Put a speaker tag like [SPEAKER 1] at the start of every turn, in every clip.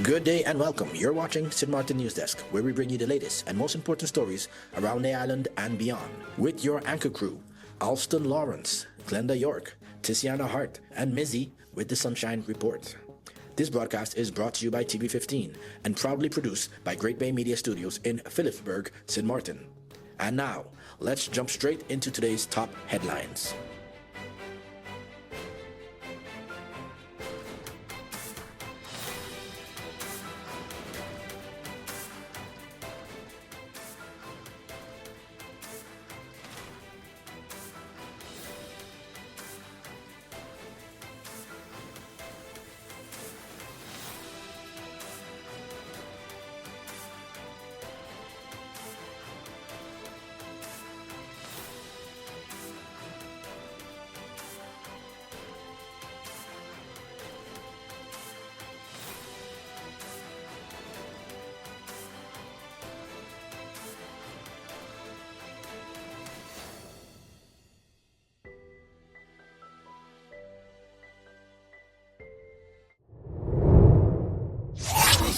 [SPEAKER 1] Good day and welcome. You're watching Maarten NEWSDESK, where we bring you the latest and most important stories around the island and beyond. With your anchor crew, Alston Lawrence, Glenda York, Tiziana Hart, and Mizzy with the Sunshine Report. This broadcast is brought to you by TV15 and proudly produced by Great Bay Media Studios in Philipsburg, St. Maarten. And now, let's jump straight into today's top headlines.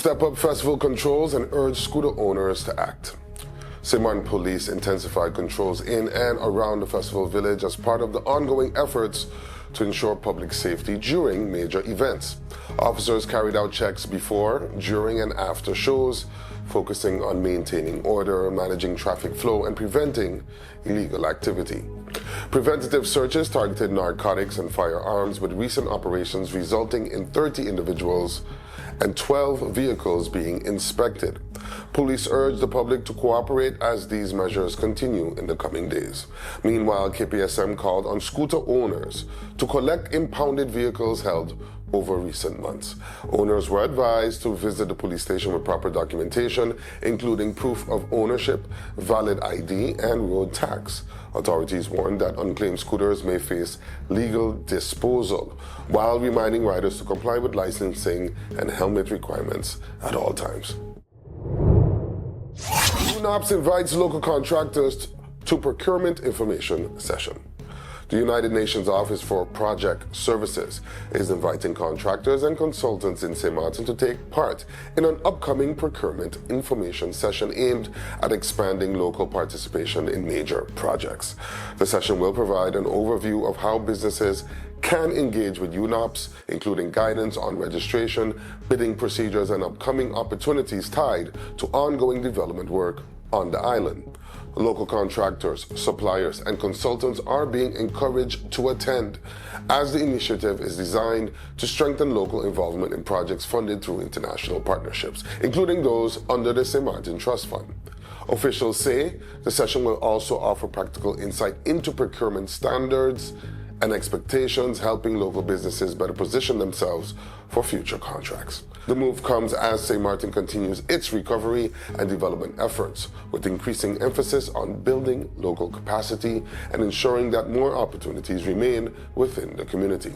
[SPEAKER 2] Step up festival controls and urge scooter owners to act. St. Maarten Police intensified controls in and around the festival village as part of the ongoing efforts to ensure public safety during major events. Officers carried out checks before, during, and after shows, focusing on maintaining order, managing traffic flow, and preventing illegal activity. Preventative searches targeted narcotics and firearms, with recent operations resulting in 30 individuals and 12 vehicles being inspected. Police urge the public to cooperate as these measures continue in the coming days. Meanwhile, KPSM called on scooter owners to collect impounded vehicles held over recent months. Owners were advised to visit the police station with proper documentation, including proof of ownership, valid ID, and road tax. Authorities warned that unclaimed scooters may face legal disposal, while reminding riders to comply with licensing and helmet requirements at all times. UNOPS invites local contractors to procurement information session. The United Nations Office for Project Services is inviting contractors and consultants in St. Maarten to take part in an upcoming procurement information session aimed at expanding local participation in major projects. The session will provide an overview of how businesses can engage with UNOPS, including guidance on registration, bidding procedures, and upcoming opportunities tied to ongoing development work on the island. Local contractors, suppliers, and consultants are being encouraged to attend, as the initiative is designed to strengthen local involvement in projects funded through international partnerships, including those under the St. Maarten Trust Fund. Officials say the session will also offer practical insight into procurement standards and expectations, helping local businesses better position themselves for future contracts. The move comes as St. Maarten continues its recovery and development efforts, with increasing emphasis on building local capacity and ensuring that more opportunities remain within the community.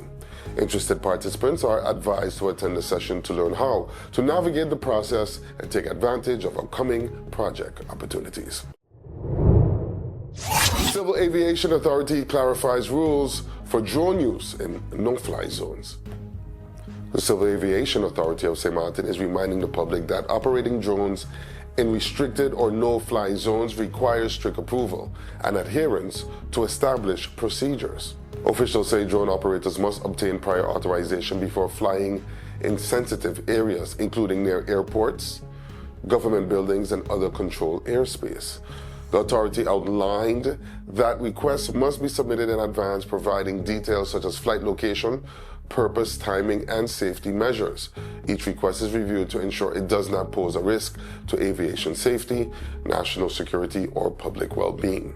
[SPEAKER 2] Interested participants are advised to attend the session to learn how to navigate the process and take advantage of upcoming project opportunities. Civil Aviation Authority clarifies rules for drone use in no-fly zones. The Civil Aviation Authority of St. Maarten is reminding the public that operating drones in restricted or no-fly zones requires strict approval and adherence to established procedures. Officials say drone operators must obtain prior authorization before flying in sensitive areas, including near airports, government buildings, and other controlled airspace. The authority outlined that requests must be submitted in advance, providing details such as flight location, purpose, timing, and safety measures. Each request is reviewed to ensure it does not pose a risk to aviation safety, national security, or public well-being.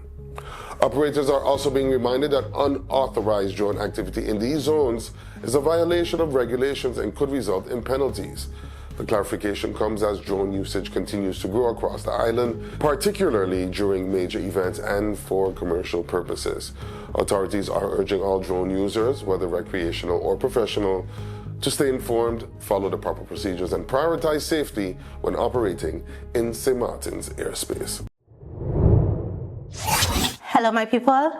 [SPEAKER 2] Operators are also being reminded that unauthorized drone activity in these zones is a violation of regulations and could result in penalties. The clarification comes as drone usage continues to grow across the island, particularly during major events and for commercial purposes. Authorities are urging all drone users, whether recreational or professional, to stay informed, follow the proper procedures, and prioritize safety when operating in St. Maarten's airspace.
[SPEAKER 3] Hello, my people.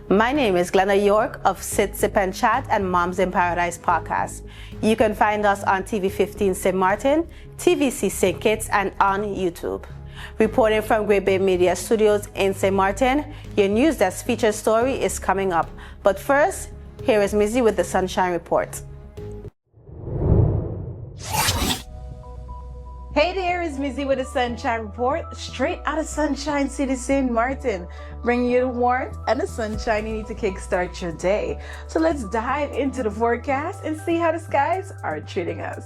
[SPEAKER 3] My name is Glenda York of Sit, Sip and Chat and Moms in Paradise podcast. You can find us on TV15 St. Maarten, TVC St. Kitts, and on YouTube. Reporting from Great Bay Media Studios in St. Maarten, your NEWSDESK featured story is coming up. But first, here is Mizzy with the Sunshine Report.
[SPEAKER 4] Hey there, it's Mizzy with the Sunshine Report, straight out of Sunshine City, St. Maarten, bringing you the warmth and the sunshine you need to kickstart your day. So let's dive into the forecast and see how the skies are treating us.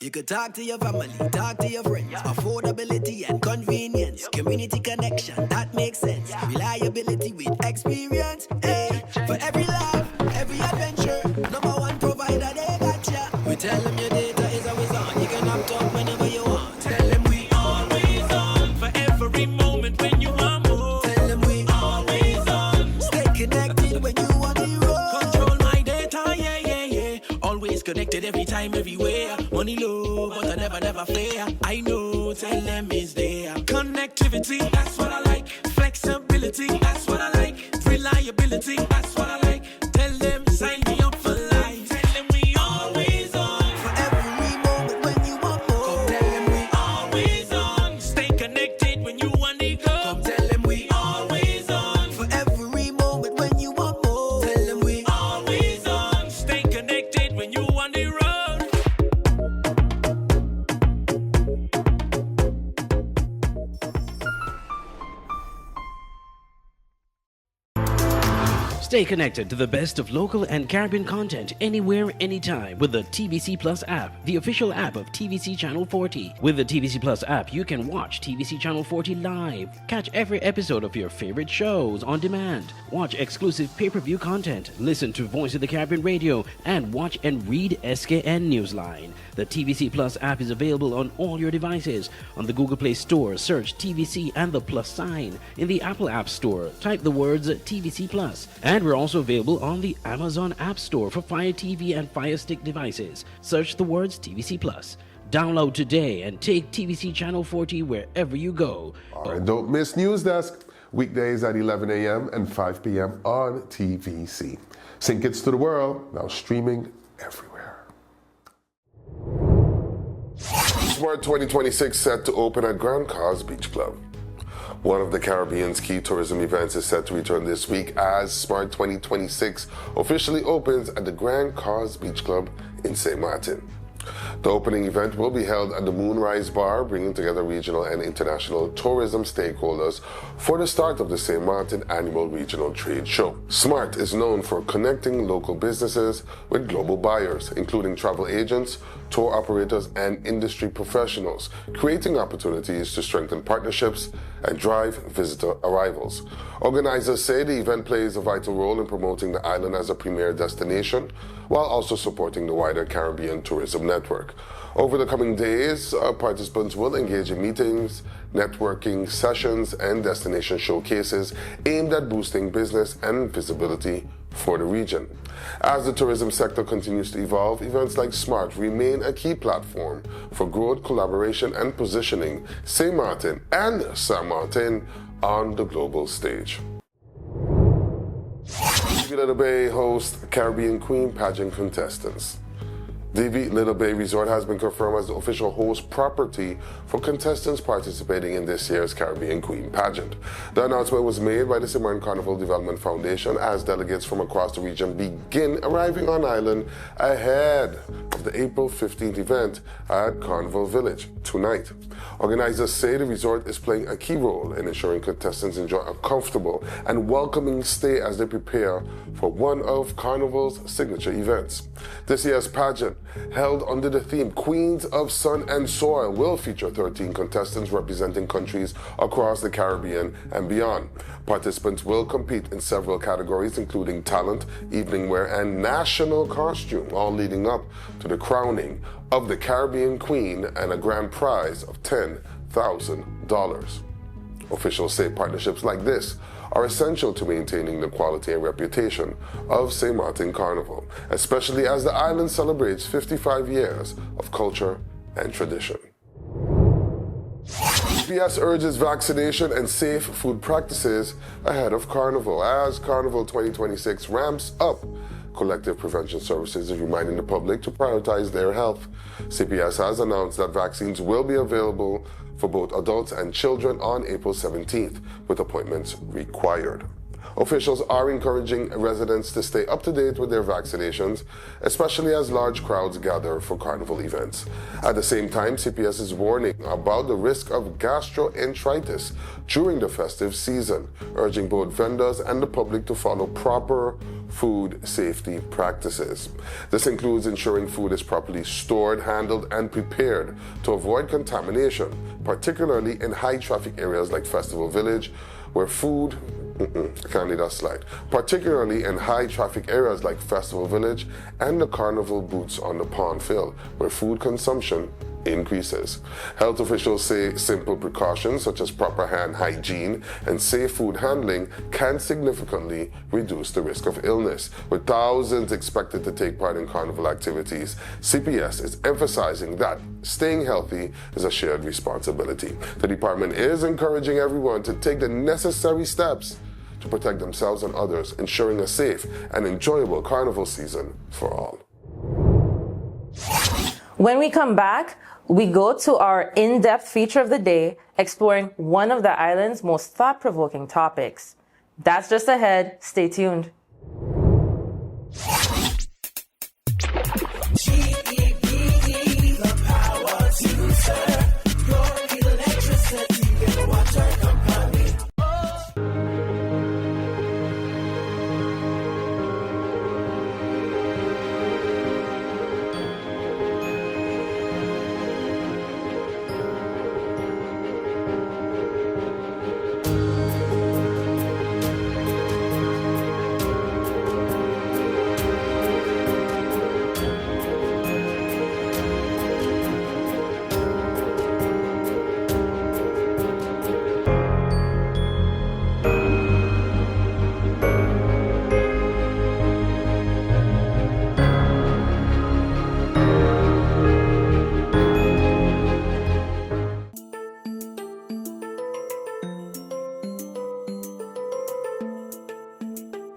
[SPEAKER 5] You could talk to your family, talk to your friends. Affordability and convenience. Community connection, that makes sense. Reliability with experience. Hey, for every life, every adventure. Number one provider, they got ya. We tell them your data is always on. You can opt out whenever you want. Tell them we always on. For every moment when you want more. Tell them we always on. Stay connected when you want to roll. Control my data, yeah, yeah, yeah. Always always connected every time, everywhere. Money low, but I never fair. I know, tell them it's there. Connectivity, that's what I like. Flexibility, that's what I like. Reliability, that's what I like. Tell them, sign me up for life. Tell them we always on. For every moment when you want more. Come tell them we always on. Stay connected when you want to go. Come tell them we always on. For every moment when you want more. Tell them we always on. Stay connected when you want to road.
[SPEAKER 6] Stay connected to the best of local and Caribbean content anywhere, anytime with the TVC Plus app, the official app of TVC Channel 40. With the TVC Plus app, you can watch TVC Channel 40 live, catch every episode of your favorite shows on demand, watch exclusive pay-per-view content, listen to Voice of the Caribbean radio, and watch and read SKN Newsline. The TVC Plus app is available on all your devices. On the Google Play Store, search TVC and the plus sign. In the Apple App Store, type the words TVC Plus. And we're also available on the Amazon App Store for Fire TV and Fire Stick devices. Search the words TVC Plus. Download today and take TVC Channel 40 wherever you go.
[SPEAKER 2] All right, don't miss NewsDesk. Weekdays at 11 a.m. and 5 p.m. on TVC. Sync it to the world, now streaming everywhere. Smart 2026 set to open at Grand Cause Beach Club. One of the Caribbean's key tourism events is set to return this week as Smart 2026 officially opens at the Grand Cause Beach Club in St. Maarten. The opening event will be held at the Moonrise Bar, bringing together regional and international tourism stakeholders for the start of the St. Maarten Annual Regional Trade Show. SMART is known for connecting local businesses with global buyers, including travel agents, tour operators, and industry professionals, creating opportunities to strengthen partnerships and drive visitor arrivals. Organizers say the event plays a vital role in promoting the island as a premier destination, while also supporting the wider Caribbean tourism network. Over the coming days, participants will engage in meetings, networking sessions, and destination showcases aimed at boosting business and visibility for the region. As the tourism sector continues to evolve, events like SMART remain a key platform for growth, collaboration, and positioning St. Maarten and Saint Maarten on the global stage. Divi Little Bay hosts Caribbean Queen Pageant contestants. Divi Little Bay Resort has been confirmed as the official host property for contestants participating in this year's Caribbean Queen Pageant. The announcement was made by the St. Maarten Carnival Development Foundation as delegates from across the region begin arriving on island ahead of the April 15th event at Carnival Village tonight. Organizers say the resort is playing a key role in ensuring contestants enjoy a comfortable and welcoming stay as they prepare for one of Carnival's signature events. This year's pageant, held under the theme Queens of Sun and Soil, will feature 13 contestants representing countries across the Caribbean and beyond. Participants will compete in several categories, including talent, evening wear, and national costume, all leading up to the crowning of the Caribbean Queen and a grand prize of $10,000. Officials say partnerships like this are essential to maintaining the quality and reputation of St. Maarten Carnival, especially as the island celebrates 55 years of culture and tradition. CPS urges vaccination and safe food practices ahead of Carnival. As Carnival 2026 ramps up, Collective Prevention Services is reminding the public to prioritize their health. CPS has announced that vaccines will be available for both adults and children on April 17th, with appointments required. Officials are encouraging residents to stay up to date with their vaccinations, especially as large crowds gather for Carnival events. At the same time, CPS is warning about the risk of gastroenteritis during the festive season, urging both vendors and the public to follow proper food safety practices. This includes ensuring food is properly stored, handled, and prepared to avoid contamination, particularly in high-traffic areas like Festival Village, where food can't leave that slide. Particularly in high-traffic areas like Festival Village and the Carnival booths on the Pond Field, where food consumption increases. Health officials say simple precautions such as proper hand hygiene and safe food handling can significantly reduce the risk of illness. With thousands expected to take part in carnival activities, CPS is emphasizing that staying healthy is a shared responsibility. The department is encouraging everyone to take the necessary steps to protect themselves and others, ensuring a safe and enjoyable carnival season for all.
[SPEAKER 7] When we come back, we go to our in-depth feature of the day, exploring one of the island's most thought-provoking topics. That's just ahead. Stay tuned.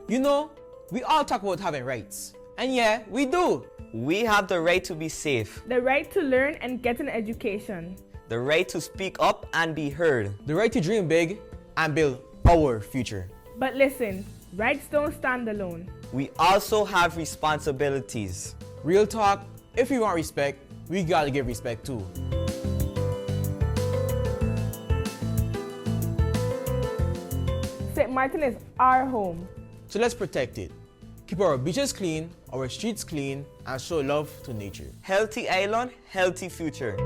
[SPEAKER 8] You know, we all talk about having rights. And yeah, we do.
[SPEAKER 9] We have the right to be safe,
[SPEAKER 10] the right to learn and get an education,
[SPEAKER 9] the right to speak up and be heard,
[SPEAKER 8] the right to dream big and build our future.
[SPEAKER 10] But listen, rights don't stand alone.
[SPEAKER 9] We also have responsibilities.
[SPEAKER 8] Real talk, if we want respect, we gotta give respect too.
[SPEAKER 10] St. Maarten is our home.
[SPEAKER 8] So let's protect it. Keep our beaches clean, our streets clean, and show love to nature.
[SPEAKER 9] Healthy island, healthy future.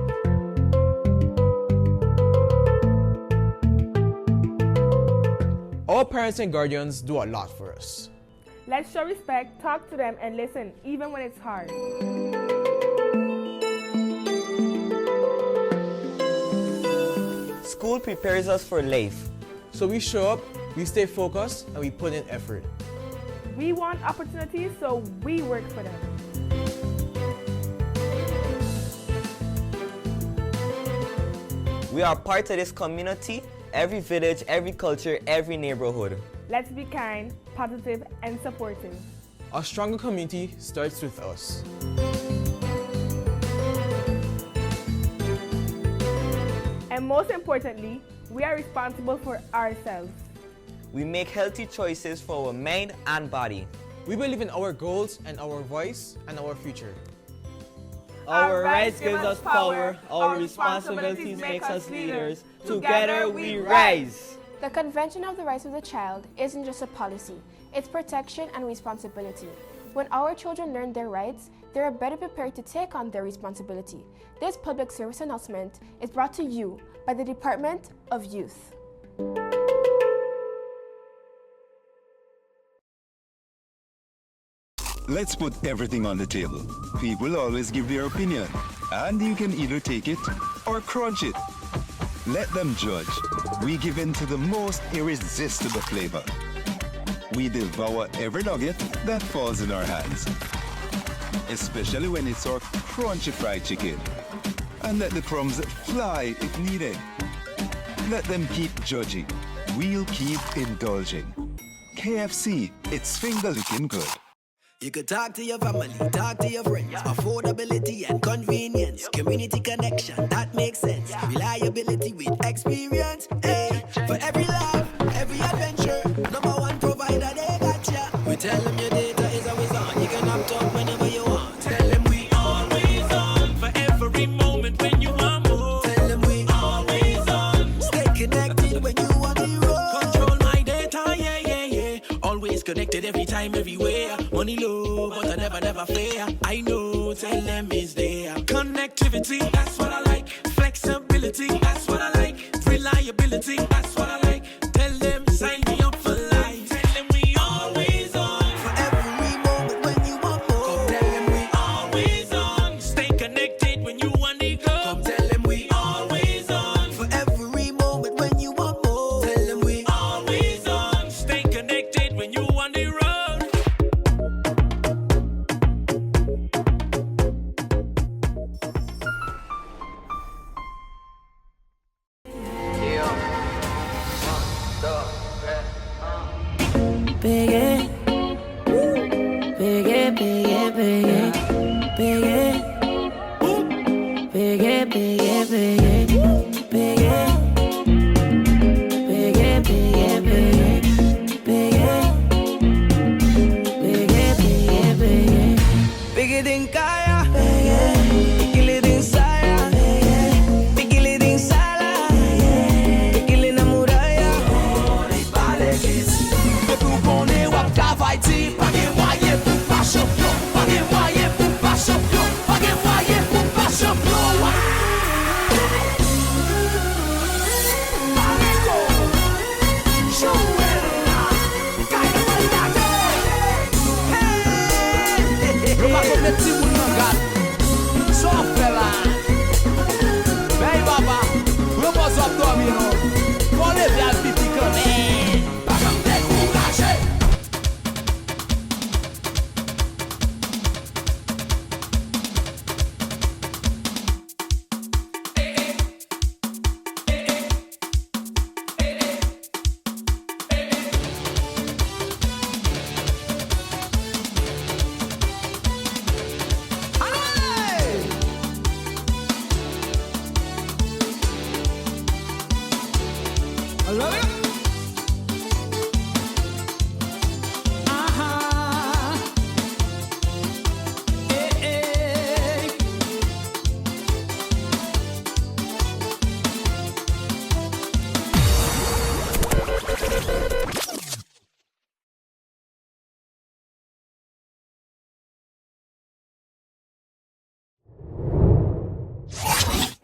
[SPEAKER 8] Our parents and guardians do a lot for us.
[SPEAKER 10] Let's show respect, talk to them, and listen, even when it's hard.
[SPEAKER 9] School prepares us for life.
[SPEAKER 8] So we show up, we stay focused, and we put in effort.
[SPEAKER 10] We want opportunities, so we work for them.
[SPEAKER 9] We are part of this community, every village, every culture, every neighborhood.
[SPEAKER 10] Let's be kind, positive, and supportive.
[SPEAKER 8] A stronger community starts with us.
[SPEAKER 10] And most importantly, we are responsible for ourselves.
[SPEAKER 9] We make healthy choices for our mind and body.
[SPEAKER 8] We believe in our goals and our voice and our future.
[SPEAKER 9] Our rights give us power, our responsibilities make us leaders. Together we rise.
[SPEAKER 11] The Convention of the Rights of the Child isn't just a policy, it's protection and responsibility. When our children learn their rights, they are better prepared to take on their responsibility. This public service announcement is brought to you by the Department of Youth.
[SPEAKER 12] Let's put everything on the table. People always give their opinion, and you can either take it or crunch it. Let them judge. We give in to the most irresistible flavor. We devour every nugget that falls in our hands, especially when it's our crunchy fried chicken. And let the crumbs fly if needed. Let them keep judging. We'll keep indulging. KFC, it's finger licking good.
[SPEAKER 5] You could talk to your family, talk to your friends. Affordability and convenience, community connection, that makes sense. Reliability with experience, hey. For every love, every adventure, number one provider, they got ya. We tell them your data is always on. You can opt out whenever you want. Tell them we always on. For every moment when you want more. Tell them we always on. Stay connected when you want to roll. Control my data, yeah, yeah, yeah. Always connected every time, everywhere. Money low, but I never fair. I know, tell them is there. Connectivity, that's what I like. Flexibility, that's what I like. Reliability, that's what I like. Tell them, sign me up for life. Tell them we always on. For every moment when you want more. Come tell them we always on. Stay connected when you want to go. Come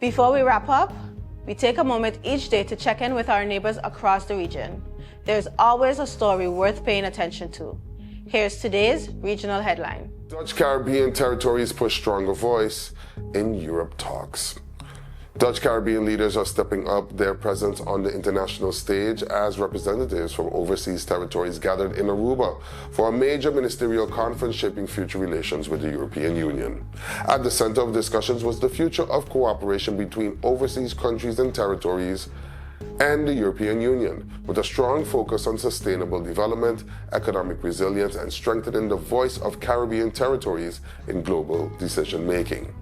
[SPEAKER 3] Before we wrap up, we take a moment each day to check in with our neighbors across the region. There's always a story worth paying attention to. Here's today's regional headline.
[SPEAKER 2] Dutch Caribbean territories push stronger voice in Europe talks. Dutch Caribbean leaders are stepping up their presence on the international stage as representatives from overseas territories gathered in Aruba for a major ministerial conference shaping future relations with the European Union. At the center of discussions was the future of cooperation between overseas countries and territories and the European Union, with a strong focus on sustainable development, economic resilience, and strengthening the voice of Caribbean territories in global decision-making.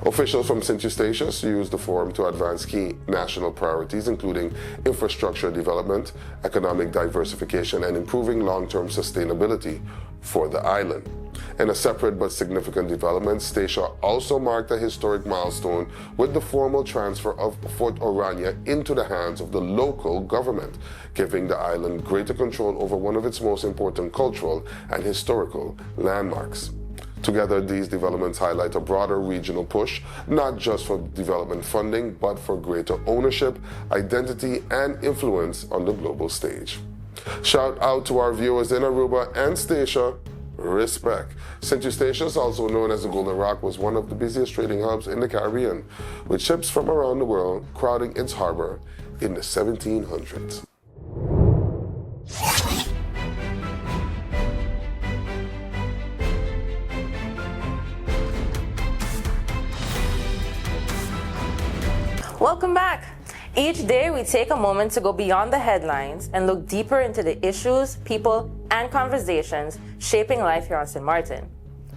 [SPEAKER 2] Officials from St. Eustatius used the forum to advance key national priorities, including infrastructure development, economic diversification, and improving long-term sustainability for the island. In a separate but significant development, Statia also marked a historic milestone with the formal transfer of Fort Orania into the hands of the local government, giving the island greater control over one of its most important cultural and historical landmarks. Together, these developments highlight a broader regional push, not just for development funding, but for greater ownership, identity, and influence on the global stage. Shout out to our viewers in Aruba and Statia. Respect. St. Eustatius, also known as the Golden Rock, was one of the busiest trading hubs in the Caribbean, with ships from around the world crowding its harbor in the 1700s.
[SPEAKER 7] Welcome back. Each day we take a moment to go beyond the headlines and look deeper into the issues, people, and conversations shaping life here on St. Maarten.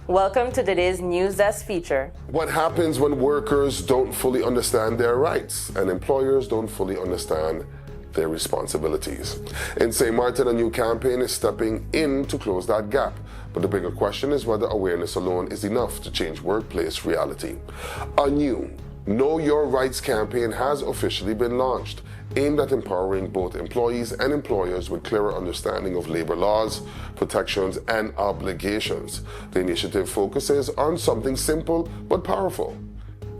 [SPEAKER 7] Welcome to today's NEWSDESK feature.
[SPEAKER 2] What happens when workers don't fully understand their rights and employers don't fully understand their responsibilities? In St. Maarten, a new campaign is stepping in to close that gap. But the bigger question is whether awareness alone is enough to change workplace reality. A new Know Your Rights campaign has officially been launched, aimed at empowering both employees and employers with clearer understanding of labor laws, protections, and obligations. The initiative focuses on something simple but powerful: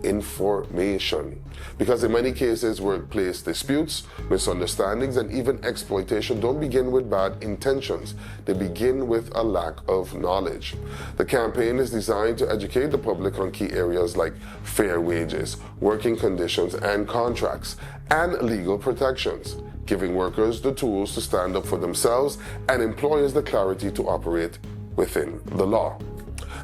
[SPEAKER 2] information. Because in many cases, workplace disputes, misunderstandings, and even exploitation don't begin with bad intentions. They begin with a lack of knowledge. The campaign is designed to educate the public on key areas like fair wages, working conditions and contracts, and legal protections, giving workers the tools to stand up for themselves and employers the clarity to operate within the law.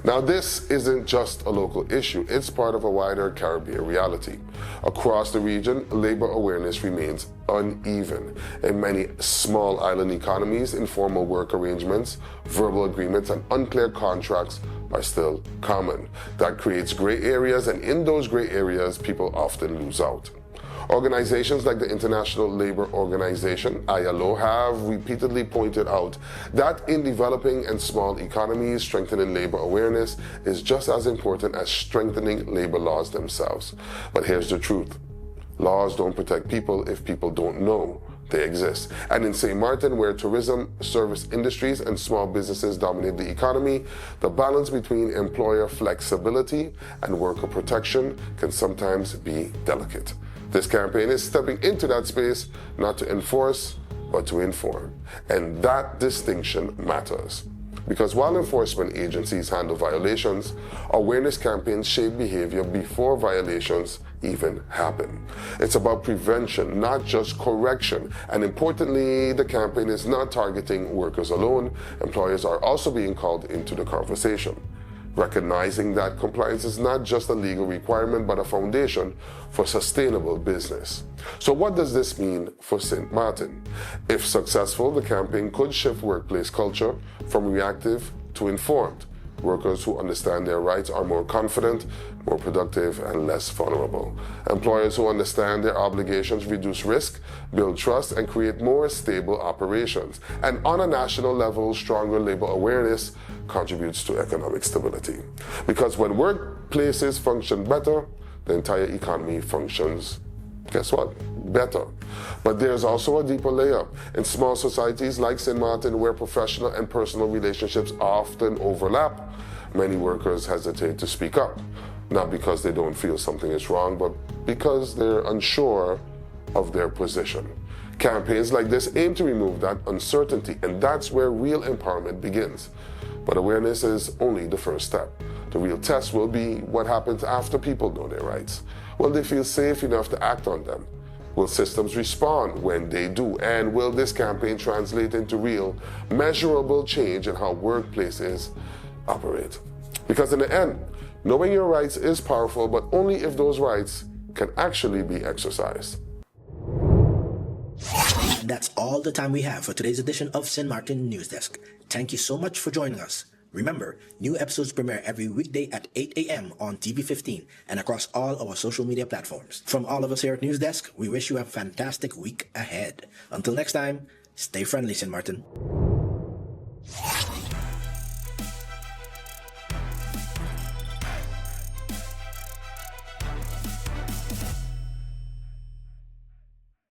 [SPEAKER 2] Now, this isn't just a local issue, it's part of a wider Caribbean reality. Across the region, labor awareness remains uneven. In many small island economies, informal work arrangements, verbal agreements, and unclear contracts are still common. That creates gray areas, and in those gray areas, people often lose out. Organizations like the International Labour Organization, ILO, have repeatedly pointed out that in developing and small economies, strengthening labor awareness is just as important as strengthening labor laws themselves. But here's the truth. Laws don't protect people if people don't know they exist. And in St. Maarten, where tourism, service industries, and small businesses dominate the economy, the balance between employer flexibility and worker protection can sometimes be delicate. This campaign is stepping into that space, not to enforce, but to inform. And that distinction matters. Because while enforcement agencies handle violations, awareness campaigns shape behavior before violations even happen. It's about prevention, not just correction. And importantly, the campaign is not targeting workers alone. Employers are also being called into the conversation, recognizing that compliance is not just a legal requirement, but a foundation for sustainable business. So what does this mean for St. Maarten? If successful, the campaign could shift workplace culture from reactive to informed. Workers who understand their rights are more confident, more productive, and less vulnerable. Employers who understand their obligations reduce risk, build trust, and create more stable operations. And on a national level, stronger labor awareness contributes to economic stability. Because when workplaces function better, the entire economy functions, guess what? Better. But there's also a deeper layer. In small societies like St. Maarten, where professional and personal relationships often overlap, many workers hesitate to speak up. Not because they don't feel something is wrong, but because they're unsure of their position. Campaigns like this aim to remove that uncertainty, and that's where real empowerment begins. But awareness is only the first step. The real test will be what happens after people know their rights. Will they feel safe enough to act on them? Will systems respond when they do? And will this campaign translate into real, measurable change in how workplaces operate? Because in the end, knowing your rights is powerful, but only if those rights can actually be exercised.
[SPEAKER 1] That's all the time we have for today's edition of St. Maarten News Desk. Thank you so much for joining us. Remember, new episodes premiere every weekday at 8 a.m. on TV 15 and across all our social media platforms. From all of us here at News Desk, we wish you a fantastic week ahead. Until next time, stay friendly, St. Maarten.